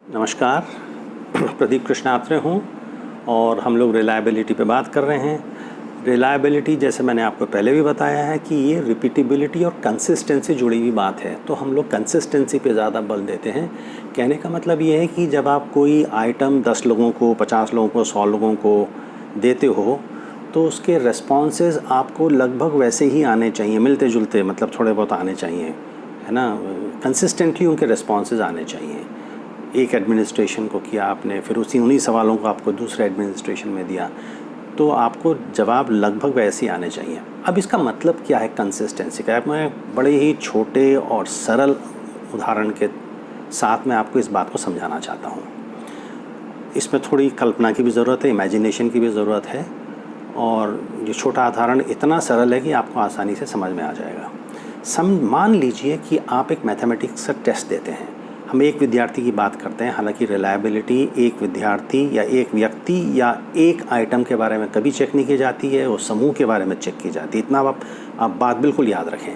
नमस्कार, प्रदीप कृष्णात्रे हूँ और हम लोग रिलायबिलिटी पे बात कर रहे हैं। रिलायबिलिटी, जैसे मैंने आपको पहले भी बताया है कि ये रिपीटेबिलिटी और कंसिस्टेंसी जुड़ी हुई बात है, तो हम लोग कंसिस्टेंसी पे ज़्यादा बल देते हैं। कहने का मतलब ये है कि जब आप कोई आइटम 10 लोगों को, 50 लोगों को, 100 लोगों को देते हो तो उसके रेस्पॉन्सेज आपको लगभग वैसे ही आने चाहिए, मिलते जुलते, मतलब थोड़े बहुत आने चाहिए, है ना। कंसिस्टेंटली उनके रेस्पॉन्सेज आने चाहिए। एक एडमिनिस्ट्रेशन को किया आपने, फिर उन्हीं सवालों को आपको दूसरे एडमिनिस्ट्रेशन में दिया, तो आपको जवाब लगभग वैसे ही आने चाहिए। अब इसका मतलब क्या है कंसिस्टेंसी का? मैं बड़े ही छोटे और सरल उदाहरण के साथ में आपको इस बात को समझाना चाहता हूँ। इसमें थोड़ी कल्पना की भी ज़रूरत है, इमेजिनेशन की भी ज़रूरत है, और ये छोटा उदाहरण इतना सरल है कि आपको आसानी से समझ में आ जाएगा। मान लीजिए कि आप एक मैथमेटिक्स का टेस्ट देते हैं। हम एक विद्यार्थी की बात करते हैं, हालांकि रिलायबिलिटी एक विद्यार्थी या एक व्यक्ति या एक आइटम के बारे में कभी चेक नहीं की जाती है, वो समूह के बारे में चेक की जाती है। इतना आप बात बिल्कुल याद रखें।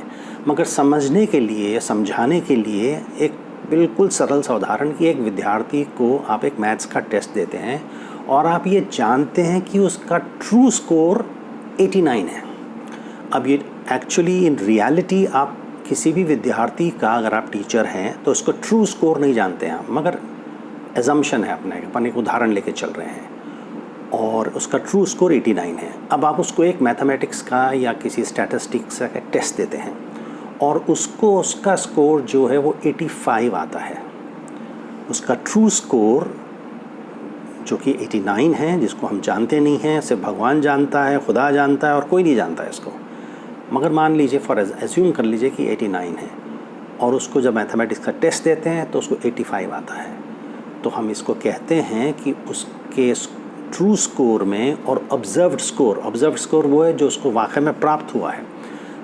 मगर समझने के लिए, समझाने के लिए एक बिल्कुल सरल सा उदाहरण कि एक विद्यार्थी को आप एक मैथ्स का टेस्ट देते हैं और आप ये जानते हैं कि उसका ट्रू स्कोर 89 है। अब ये एक्चुअली इन रियलिटी आप किसी भी विद्यार्थी का, अगर आप टीचर हैं तो उसको ट्रू स्कोर नहीं जानते हैं, मगर एजम्पशन है, अपन एक उदाहरण लेके चल रहे हैं और उसका ट्रू स्कोर 89 है। अब आप उसको एक मैथमेटिक्स का या किसी स्टैटिस्टिक्स का टेस्ट देते हैं और उसको उसका स्कोर जो है वो 85 आता है। उसका ट्रू स्कोर जो कि 89 है, जिसको हम जानते नहीं हैं, सिर्फ भगवान जानता है, खुदा जानता है और कोई नहीं जानता है इसको। मगर मान लीजिए, फॉर एज्यूम कर लीजिए कि 89 है और उसको जब मैथमेटिक्स का टेस्ट देते हैं तो उसको 85 आता है, तो हम इसको कहते हैं कि उसके ट्रू स्कोर में और ऑब्जर्व्ड स्कोर वो है जो उसको वाकई में प्राप्त हुआ है,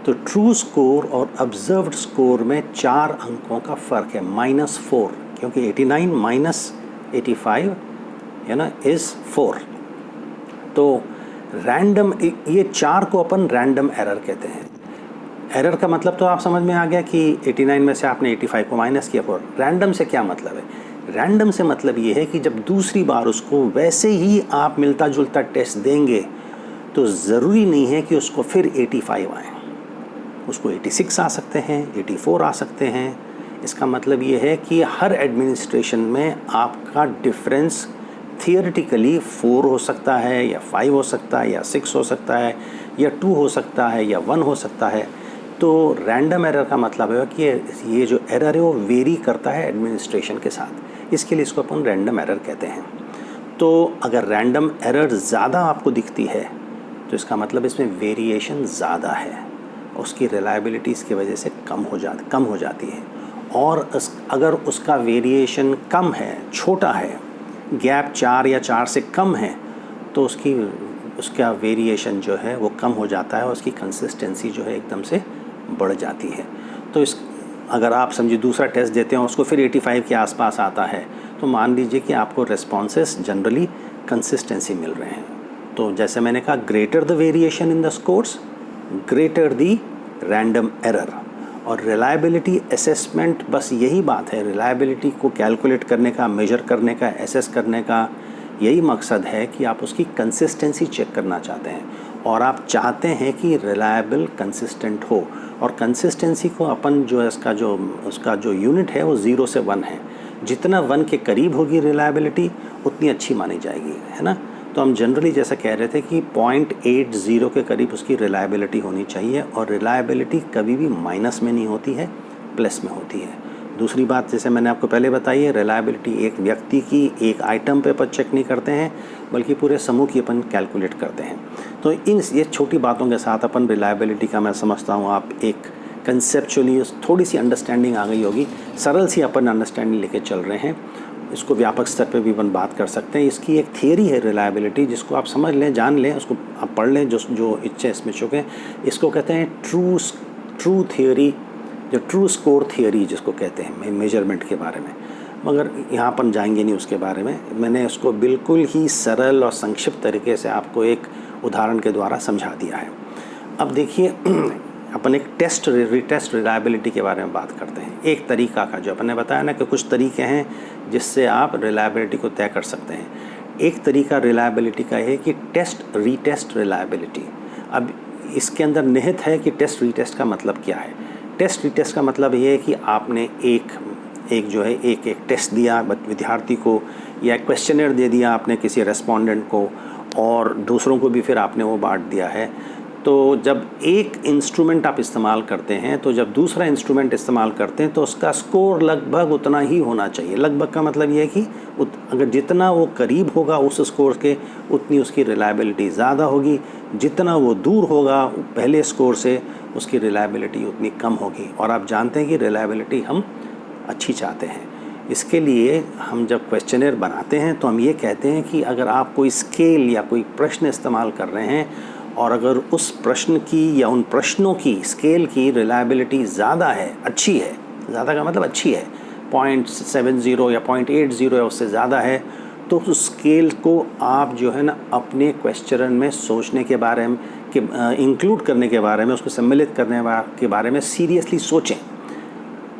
तो ट्रू स्कोर और ऑब्जर्व्ड स्कोर में 4 अंकों का फ़र्क है, -4, क्योंकि 89 माइनस 85 है ना इज़ 4। तो रैंडम, ये 4 को अपन रैंडम एरर कहते हैं। एरर का मतलब तो आप समझ में आ गया कि 89 में से आपने 85 को माइनस किया 4। रैंडम से क्या मतलब है? रैंडम से मतलब ये है कि जब दूसरी बार उसको वैसे ही आप मिलता जुलता टेस्ट देंगे तो ज़रूरी नहीं है कि उसको फिर 85 आए, उसको 86 आ सकते हैं, 84 आ सकते हैं। इसका मतलब ये है कि हर एडमिनिस्ट्रेशन में आपका डिफरेंस थियोरेटिकली 4 हो सकता है या 5 हो सकता है या 6 हो सकता है या 2 हो सकता है या 1 हो सकता है। तो रैंडम एरर का मतलब है कि ये जो एरर है वो वेरी करता है एडमिनिस्ट्रेशन के साथ, इसके लिए इसको अपन रैंडम एरर कहते हैं। तो अगर रैंडम एरर ज़्यादा आपको दिखती है तो इसका मतलब इसमें वेरिएशन ज़्यादा है, उसकी रिलायबिलिटी इसकी वजह से कम हो जाती है। और अगर उसका वेरिएशन कम है, छोटा है, गैप 4 या 4 से कम है, तो उसका वेरिएशन जो है वो कम हो जाता है और उसकी कंसिस्टेंसी जो है एकदम से बढ़ जाती है। तो अगर आप समझिए दूसरा टेस्ट देते हैं उसको फिर 85 के आसपास आता है, तो मान लीजिए कि आपको रेस्पॉन्सेस जनरली कंसिस्टेंसी मिल रहे हैं। तो जैसे मैंने कहा, greater the variation in the scores, greater the random error. और रिलायबिलिटी असेसमेंट बस यही बात है, रिलायबिलिटी को कैलकुलेट करने का, मेजर करने का, एसेस करने का यही मकसद है कि आप उसकी कंसिस्टेंसी चेक करना चाहते हैं और आप चाहते हैं कि रिलायबल कंसिस्टेंट हो। और कंसिस्टेंसी को अपन जो है उसका जो यूनिट है वो 0 से 1 है। जितना 1 के करीब होगी रिलायबिलिटी उतनी अच्छी मानी जाएगी, है ना। तो हम जनरली जैसा कह रहे थे कि 0.80 के करीब उसकी रिलायबिलिटी होनी चाहिए, और रिलायबिलिटी कभी भी माइनस में नहीं होती है, प्लस में होती है। दूसरी बात, जैसे मैंने आपको पहले बताई है, रिलायबिलिटी एक व्यक्ति की, एक आइटम पे अपन चेक नहीं करते हैं, बल्कि पूरे समूह की अपन कैलकुलेट करते हैं। तो ये छोटी बातों के साथ अपन रिलायबिलिटी का, मैं समझता हूँ आप एक कंसेप्चुअली थोड़ी सी अंडरस्टैंडिंग आ गई होगी, सरल सी अपन अंडरस्टैंडिंग लेके चल रहे हैं। इसको व्यापक स्तर पे भी अपन बात कर सकते हैं। इसकी एक थियरी है रिलायबिलिटी, जिसको आप समझ लें, जान लें, उसको आप पढ़ लें, जो इच्छा इसमें चुके हैं। इसको कहते हैं ट्रू थियरी, जो ट्रू स्कोर थियरी जिसको कहते हैं मेजरमेंट के बारे में। मगर यहाँ अपन जाएंगे नहीं उसके बारे में, मैंने उसको बिल्कुल ही सरल और संक्षिप्त तरीके से आपको एक उदाहरण के द्वारा समझा दिया है। अब देखिए, अपन एक टेस्ट रीटेस्ट रिलायबिलिटी के बारे में बात करते हैं। एक तरीका का जो अपन ने बताया ना कि कुछ तरीके हैं जिससे आप रिलायबिलिटी को तय कर सकते हैं। एक तरीका रिलायबिलिटी का है कि टेस्ट रीटेस्ट रिलायबिलिटी। अब इसके अंदर निहित है कि टेस्ट रीटेस्ट का मतलब क्या है। टेस्ट रीटेस्ट का मतलब ये है कि आपने एक टेस्ट दिया विद्यार्थी को, या क्वेश्चनर दे दिया आपने किसी रेस्पोंडेंट को, और दूसरों को भी फिर आपने वो बांट दिया है। तो जब एक इंस्ट्रूमेंट आप इस्तेमाल करते हैं, तो जब दूसरा इंस्ट्रूमेंट इस्तेमाल करते हैं तो उसका स्कोर लगभग उतना ही होना चाहिए। लगभग का मतलब ये है कि अगर जितना वो करीब होगा उस स्कोर के, उतनी उसकी रिलायबिलिटी ज़्यादा होगी। जितना वो दूर होगा पहले स्कोर से, उसकी रिलायबिलिटी उतनी कम होगी। और आप जानते हैं कि रिलायबिलिटी हम अच्छी चाहते हैं। इसके लिए हम जब क्वेश्चनर बनाते हैं तो हम ये कहते हैं कि अगर आप कोई स्केल या कोई प्रश्न इस्तेमाल कर रहे हैं, और अगर उस प्रश्न की या उन प्रश्नों की स्केल की रिलायबिलिटी ज़्यादा है, अच्छी है, ज़्यादा का मतलब अच्छी है, 0.70 या 0.80 या उससे ज़्यादा है, तो उस स्केल को आप जो है ना अपने क्वेश्चन में सोचने के बारे में इंक्लूड करने के बारे में, उसको सम्मिलित करने के बारे में सीरियसली सोचें।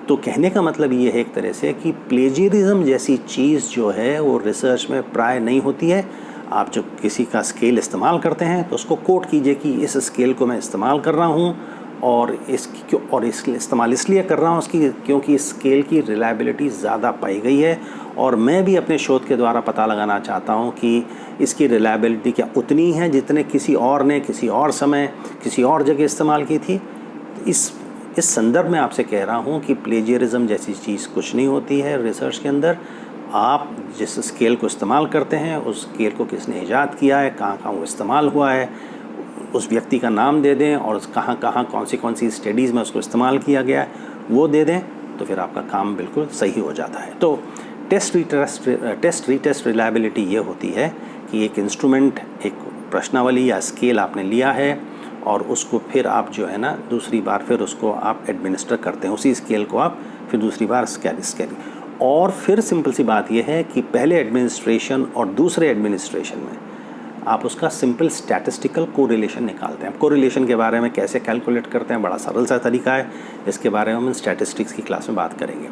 तो कहने का मतलब ये है एक तरह से कि प्लेजियरिज्म जैसी चीज़ जो है वो रिसर्च में प्राय नहीं होती है। आप जब किसी का स्केल इस्तेमाल करते हैं तो उसको कोट कीजिए कि इस स्केल को मैं इस्तेमाल कर रहा हूँ, और इसके इस्तेमाल इसलिए कर रहा हूँ क्योंकि इस स्केल की रिलायबिलिटी ज़्यादा पाई गई है, और मैं भी अपने शोध के द्वारा पता लगाना चाहता हूँ कि इसकी रिलायबिलिटी क्या उतनी है जितने किसी और ने किसी और समय किसी और जगह इस्तेमाल की थी। इस संदर्भ में आपसे कह रहा हूँ कि प्लेजियरिज्म जैसी चीज़ कुछ नहीं होती है रिसर्च के अंदर। आप जिस स्केल को इस्तेमाल करते हैं उस स्केल को किसने ईजाद किया है, कहाँ कहाँ वो इस्तेमाल हुआ है, उस व्यक्ति का नाम दे दें, और कहाँ कहाँ कौन सी स्टडीज़ में उसको इस्तेमाल किया गया है वो दे दें, तो फिर आपका काम बिल्कुल सही हो जाता है। तो टेस्ट रीटेस्ट रिलायबिलिटी ये होती है कि एक इंस्ट्रूमेंट, एक प्रश्नावली या स्केल आपने लिया है, और उसको फिर आप जो है ना दूसरी बार फिर उसको आप एडमिनिस्टर करते हैं, उसी स्केल को आप फिर दूसरी बार स्केलिंग। और फिर सिंपल सी बात यह है कि पहले एडमिनिस्ट्रेशन और दूसरे एडमिनिस्ट्रेशन में आप उसका सिंपल स्टैटिस्टिकल कोरिलेशन निकालते हैं। कोरिलेशन के बारे में कैसे कैलकुलेट करते हैं, बड़ा सरल सा तरीका है, इसके बारे में हम स्टैटिस्टिक्स की क्लास में बात करेंगे।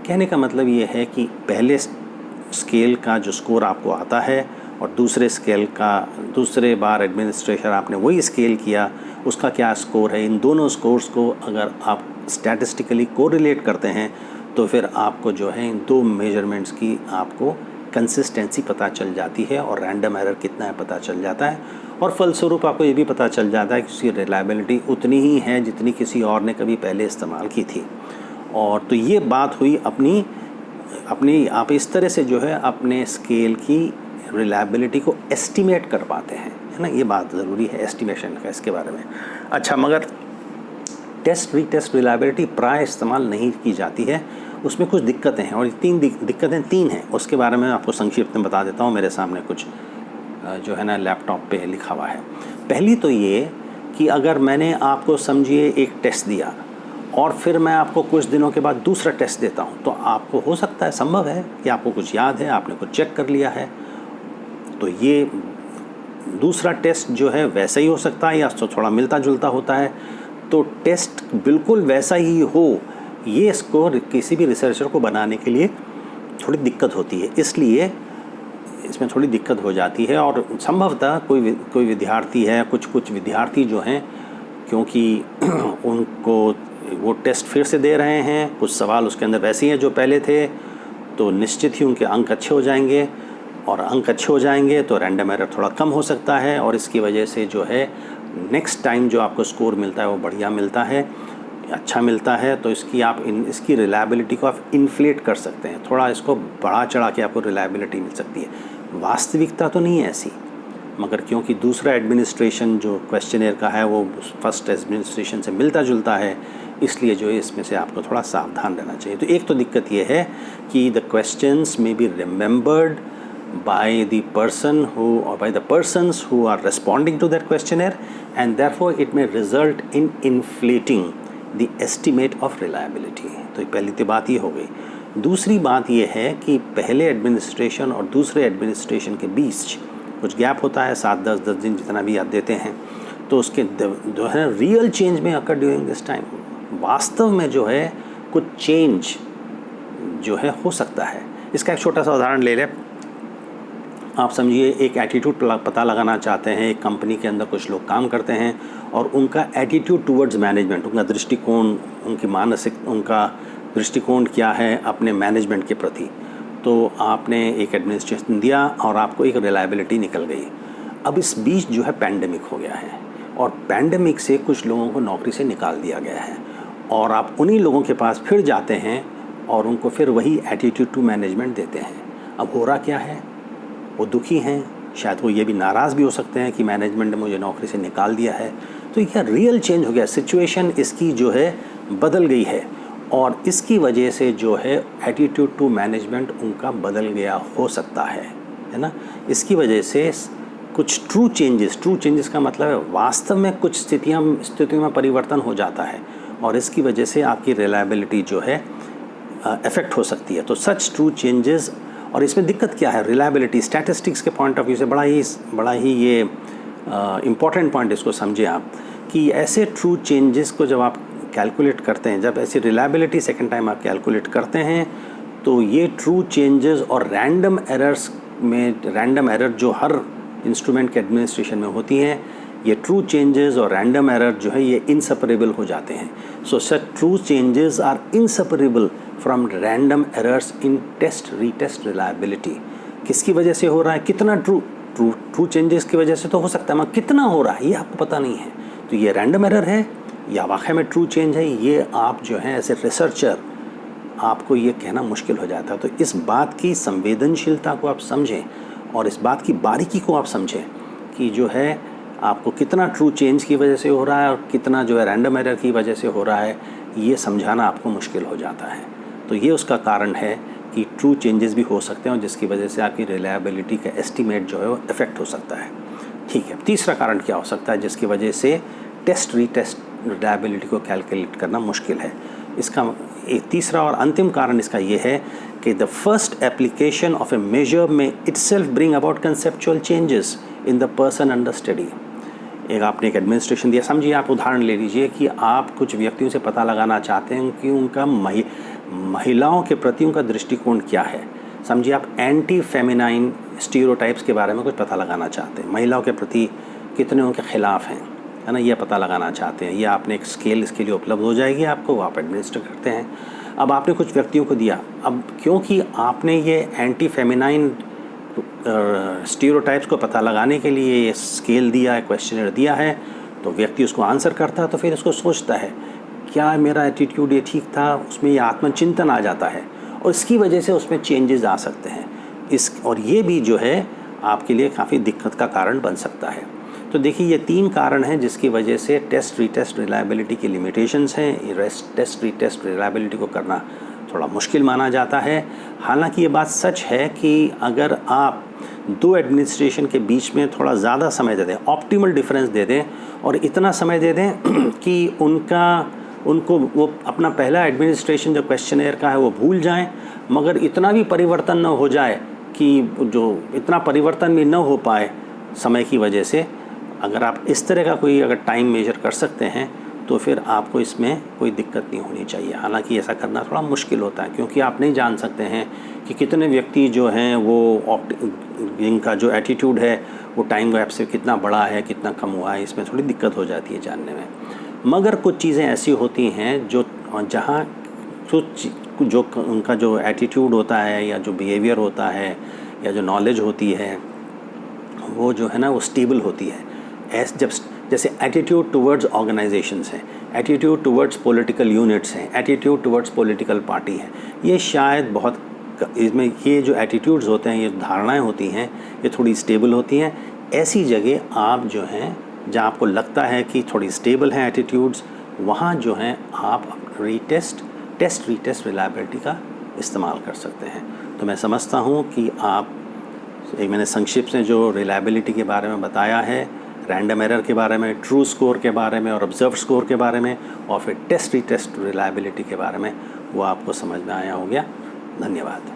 कहने का मतलब ये है कि पहले स्केल का जो स्कोर आपको आता है और दूसरे स्केल का दूसरे बार एडमिनिस्ट्रेशन आपने वही स्केल किया, उसका क्या स्कोर है, इन दोनों स्कोर्स को अगर आप स्टैटिस्टिकली कोरिलेट करते हैं तो फिर आपको जो है इन दो मेजरमेंट्स की आपको कंसिस्टेंसी पता चल जाती है, और रैंडम एरर कितना है पता चल जाता है, और फलस्वरूप आपको ये भी पता चल जाता है कि उसकी रिलायबिलिटी उतनी ही है जितनी किसी और ने कभी पहले इस्तेमाल की थी। और तो ये बात हुई अपनी आप इस तरह से जो है अपने स्केल की रिलायबिलिटी को एस्टिमेट कर पाते हैं, है ना। ये बात ज़रूरी है एस्टिमेशन का, इसके बारे में। अच्छा, मगर टेस्ट रीटेस्ट रिलायबिलिटी प्राय इस्तेमाल नहीं की जाती है, उसमें कुछ दिक्कतें हैं, और दिक्कतें तीन हैं। उसके बारे में आपको संक्षिप्त में बता देता हूँ। मेरे सामने कुछ जो है ना लैपटॉप पे लिखा हुआ है। पहली तो ये कि अगर मैंने आपको समझिए एक टेस्ट दिया और फिर मैं आपको कुछ दिनों के बाद दूसरा टेस्ट देता हूँ, तो आपको हो सकता है, संभव है कि आपको कुछ याद है, आपने कुछ चेक कर लिया है, तो ये दूसरा टेस्ट जो है वैसा ही हो सकता है या तो थोड़ा मिलता जुलता होता है। तो टेस्ट बिल्कुल वैसा ही हो, ये स्कोर किसी भी रिसर्चर को बनाने के लिए थोड़ी दिक्कत होती है, इसलिए इसमें थोड़ी दिक्कत हो जाती है। और संभवतः कोई विद्यार्थी है, कुछ विद्यार्थी जो हैं, क्योंकि उनको वो टेस्ट फिर से दे रहे हैं, कुछ सवाल उसके अंदर वैसे ही हैं जो पहले थे, तो निश्चित ही उनके अंक अच्छे हो जाएंगे, और अंक अच्छे हो जाएंगे तो रैंडम एरर थोड़ा कम हो सकता है, और इसकी वजह से जो है नेक्स्ट टाइम जो आपको स्कोर मिलता है वो बढ़िया मिलता है, अच्छा मिलता है। तो इसकी रिलायबिलिटी को आप इन्फ्लेट कर सकते हैं, थोड़ा इसको बढ़ा चढ़ा के आपको रिलायबिलिटी मिल सकती है। वास्तविकता तो नहीं है ऐसी, मगर क्योंकि दूसरा एडमिनिस्ट्रेशन जो क्वेश्चनर का है वो फर्स्ट एडमिनिस्ट्रेशन से मिलता जुलता है, इसलिए जो है इसमें से आपको थोड़ा सावधान रहना चाहिए। तो एक तो दिक्कत ये है कि the questions may be remembered by the persons who are responding to that questionnaire, and therefore it may result in inflating the estimate of reliability। तो पहली तो बात ये हो गई। दूसरी बात ये है कि पहले एडमिनिस्ट्रेशन और दूसरे एडमिनिस्ट्रेशन के बीच कुछ गैप होता है, 7-10 दिन जितना भी आप देते हैं, तो उसके जो है रियल चेंज में अकर ड्यूरिंग दिस टाइम, वास्तव में जो है कुछ चेंज जो है हो सकता है। इसका एक छोटा सा उदाहरण ले लें। आप समझिए एक एटीट्यूड पता लगाना चाहते हैं, एक कंपनी के अंदर कुछ लोग काम करते हैं और उनका एटीट्यूड टूवर्ड्स मैनेजमेंट, उनका दृष्टिकोण, उनकी मानसिक, उनका दृष्टिकोण क्या है अपने मैनेजमेंट के प्रति। तो आपने एक एडमिनिस्ट्रेशन दिया और आपको एक रिलायबिलिटी निकल गई। अब इस बीच जो है पैंडेमिक हो गया है और पैंडेमिक से कुछ लोगों को नौकरी से निकाल दिया गया है और आप उन्हीं लोगों के पास फिर जाते हैं और उनको फिर वही एटीट्यूड टू मैनेजमेंट देते हैं। अब हो रहा क्या है, वो दुखी हैं, शायद वो ये भी नाराज़ भी हो सकते हैं कि मैनेजमेंट ने मुझे नौकरी से निकाल दिया है। तो ये रियल चेंज हो गया, सिचुएशन इसकी जो है बदल गई है और इसकी वजह से जो है एटीट्यूड टू मैनेजमेंट उनका बदल गया हो सकता है ना। इसकी वजह से कुछ ट्रू चेंजेस का मतलब है वास्तव में कुछ स्थितियों में परिवर्तन हो जाता है और इसकी वजह से आपकी रिलायबिलिटी जो है इफेक्ट हो सकती है। तो सच ट्रू चेंजेस, और इसमें दिक्कत क्या है, रिलायबिलिटी स्टैटिस्टिक्स के पॉइंट ऑफ व्यू से बड़ा ही ये इम्पॉर्टेंट पॉइंट, इसको समझिए आप कि ऐसे ट्रू चेंजेस को जब आप कैलकुलेट करते हैं, जब ऐसी रिलायबिलिटी सेकंड टाइम आप कैलकुलेट करते हैं, तो ये ट्रू चेंजेस और रैंडम एरर्स में, रैंडम एरर जो हर इंस्ट्रूमेंट के एडमिनिस्ट्रेशन में होती हैं, ये ट्रू चेंजेस और रैंडम एरर जो है ये इंसेपरेबल हो जाते हैं। So such true changes are inseparable from random errors in test retest reliability. किसकी वजह से हो रहा है, कितना ट्रू चेंजेस की वजह से तो हो सकता है, मगर कितना हो रहा है ये आपको पता नहीं है। तो ये रैंडम एरर है या वाकई में ट्रू चेंज है, ये आप जो है एज ए रिसर्चर आपको ये कहना मुश्किल हो जाता है। तो इस बात की संवेदनशीलता को आप समझें और इस बात की बारीकी को आप समझें कि जो है आपको कितना ट्रू चेंज की वजह से हो रहा है और कितना जो है रैंडम एरर की वजह से हो रहा है, ये समझाना आपको मुश्किल हो जाता है। तो ये उसका कारण है कि ट्रू चेंजेस भी हो सकते हैं और जिसकी वजह से आपकी रिलायबिलिटी का एस्टीमेट जो है वो इफेक्ट हो सकता है। ठीक है, तीसरा कारण क्या हो सकता है जिसकी वजह से टेस्ट रीटेस्ट रिलायबिलिटी को कैलकुलेट करना मुश्किल है। इसका एक तीसरा और अंतिम कारण इसका ये है कि the first application of a measure में itself bring about conceptual changes in the person under study. आपने एक एडमिनिस्ट्रेशन दिया, समझिए आप उदाहरण ले लीजिए कि आप कुछ व्यक्तियों से पता लगाना चाहते हैं कि उनका महिलाओं के प्रति उनका दृष्टिकोण क्या है। समझिए आप एंटी फेमिनाइन स्टीरियोटाइप्स के बारे में कुछ पता लगाना चाहते हैं, महिलाओं के प्रति कितने उनके खिलाफ हैं, है ना, ये पता लगाना चाहते हैं। ये आपने एक स्केल इसके लिए उपलब्ध हो जाएगी आपको, वो आप एडमिनिस्टर करते हैं। अब आपने कुछ व्यक्तियों को दिया, अब क्योंकि आपने ये एंटी फेमिनाइन स्टीरियोटाइप्स को पता लगाने के लिए ये स्केल दिया है, क्वेश्चनर दिया है, तो व्यक्ति उसको आंसर करता है तो फिर उसको सोचता है क्या मेरा एटीट्यूड ये ठीक था, उसमें ये आत्मचिंतन आ जाता है और इसकी वजह से उसमें चेंजेस आ सकते हैं। और ये भी जो है आपके लिए काफ़ी दिक्कत का कारण बन सकता है। तो देखिए ये 3 कारण हैं जिसकी वजह से टेस्ट रीटेस्ट रिलायबिलिटी की लिमिटेशंस हैं। टेस्ट रीटेस्ट रिलायबिलिटी को करना थोड़ा मुश्किल माना जाता है। हालांकि ये बात सच है कि अगर आप 2 एडमिनिस्ट्रेशन के बीच में थोड़ा ज़्यादा समय दे दें, ऑप्टिमल डिफरेंस दे दें और इतना समय दे दें कि उनको वो अपना पहला एडमिनिस्ट्रेशन जो क्वेश्चनेयर का है वो भूल जाएं, मगर इतना भी परिवर्तन न हो जाए कि जो इतना परिवर्तन भी न हो पाए समय की वजह से, अगर आप इस तरह का कोई अगर टाइम मेजर कर सकते हैं तो फिर आपको इसमें कोई दिक्कत नहीं होनी चाहिए। हालांकि ऐसा करना थोड़ा मुश्किल होता है क्योंकि आप नहीं जान सकते हैं कि कितने व्यक्ति जो हैं वो इनका जो एटीट्यूड है वो टाइम गैप से कितना बड़ा है, कितना कम हुआ है, इसमें थोड़ी दिक्कत हो जाती है जानने में। मगर कुछ चीज़ें ऐसी होती हैं जो जहाँ जो उनका जो एटीट्यूड होता है या जो बिहेवियर होता है या जो नॉलेज होती है वो जो है ना वो स्टेबल होती है। जैसे एटीट्यूड टुवर्ड्स ऑर्गेनाइजेशंस हैं, एटीट्यूड टुवर्ड्स पॉलिटिकल यूनिट्स हैं, एटीट्यूड टुवर्ड्स पॉलिटिकल पार्टी है, ये शायद बहुत इसमें ये जो एटीट्यूड्स होते हैं, ये धारणाएं होती हैं, ये थोड़ी स्टेबल होती हैं। ऐसी जगह आप जो हैं जहाँ आपको लगता है कि थोड़ी स्टेबल हैं एटीट्यूड्स, वहाँ जो हैं आप टेस्ट रीटेस्ट रिलायबिलिटी का इस्तेमाल कर सकते हैं। तो मैं समझता हूँ कि आप मैंने संक्षिप्त में जो रिलायबिलिटी के बारे में बताया है, रैंडम एरर के बारे में, ट्रू स्कोर के बारे में और ऑब्जर्व स्कोर के बारे में और फिर टेस्ट रीटेस्ट रिलायबिलिटी के बारे में, वो आपको समझ में आया हो गया। धन्यवाद।